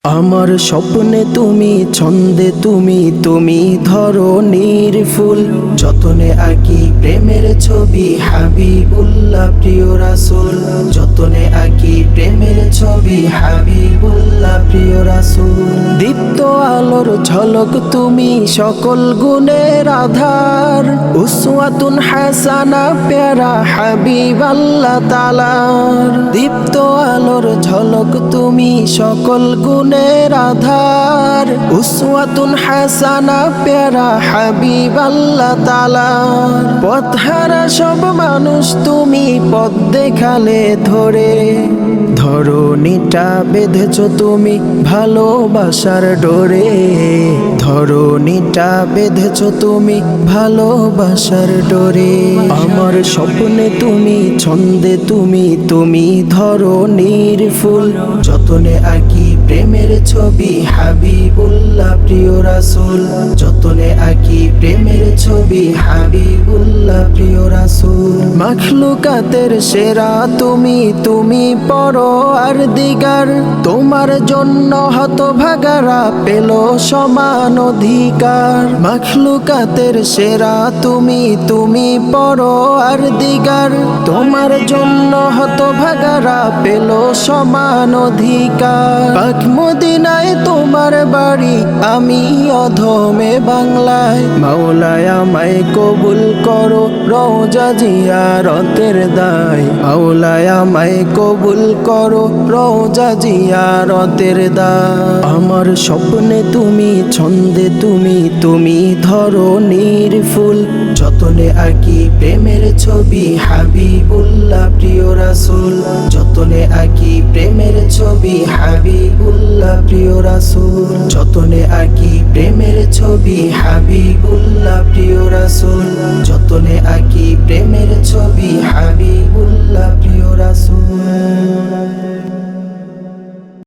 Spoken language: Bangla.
আমার স্বপ্নে তুমি, ছন্দে তুমি, তুমি ধরণীর ফুল। যতনে আঁকি প্রেমের ছবি, হাবিবুল্লাহ প্রিয় রাসূল। যতনে আঁকি প্রেমের ছবি, হাবিবুল্লাহ প্রিয় রাসূল। দীপ্ত আলোর ঝলক তুমি, সকল গুণের আধার। উসওয়াতুন হাসানা প্যারা হাবিব আল্লাহ তাআলার। দীপ্ত আলোর ঝলক তুমি, সকল গুণের আধার। উসওয়াতুন হাসানা প্যারা হাবিব আল্লাহ তাআলার। পথহারা সব মানুষ তুমি পথ দেখালে ধরে। ধরণীটা বেঁধেছ তুমি ভালোবাসার ডোরে। ধরণীটা বেঁধেছ তুমি ভালোবাসার ডোরে। আমার স্বপ্নে তুমি, ছন্দে তুমি, তুমি ধরণীর ফুল। যতনে আঁকি প্রেমের ছবি, হাবিবুল্লাহ প্রিয় রাসূল। যতনে আঁকি প্রেমের ছবি, হাবিবুল্লাহ প্রিয় রাসূল। মাখলুকাতের সেরা তুমি, তুমি পরওয়ারদিগার। তোমার জন্য হতভাগারা পেল সমান অধিকার। মাখলুকাতের সেরা তুমি, তুমি পরওয়ারদিগার। তোমার জন্য হতভাগারা পেল সমান অধিকার। পাক মদিনায় তোমার বাড়ি, আমি অধমে বাংলায়। মাওলায় আমায় কবুল করো, রওজা জিয়ারতের দায়। মাওলায় আমায় কবুল করো, রওজা জিয়ারতের দায়। আমার স্বপ্নে তুমি, ছন্দে তুমি, তুমি ধরণীর ফুল। যতনে আঁকি প্রেমের ছবি, হাবিবুল্লাহ প্রিয় রাসূল। যতনে আঁকি প্রেমের ছবি, হাবিবুল্লাহ প্রিয় রাসূল। যতনে আঁকি প্রেমের ছবি, হাবিবুল্লাহ প্রিয় রাসূল। যতনে আঁকি প্রেমের ছবি, হাবিব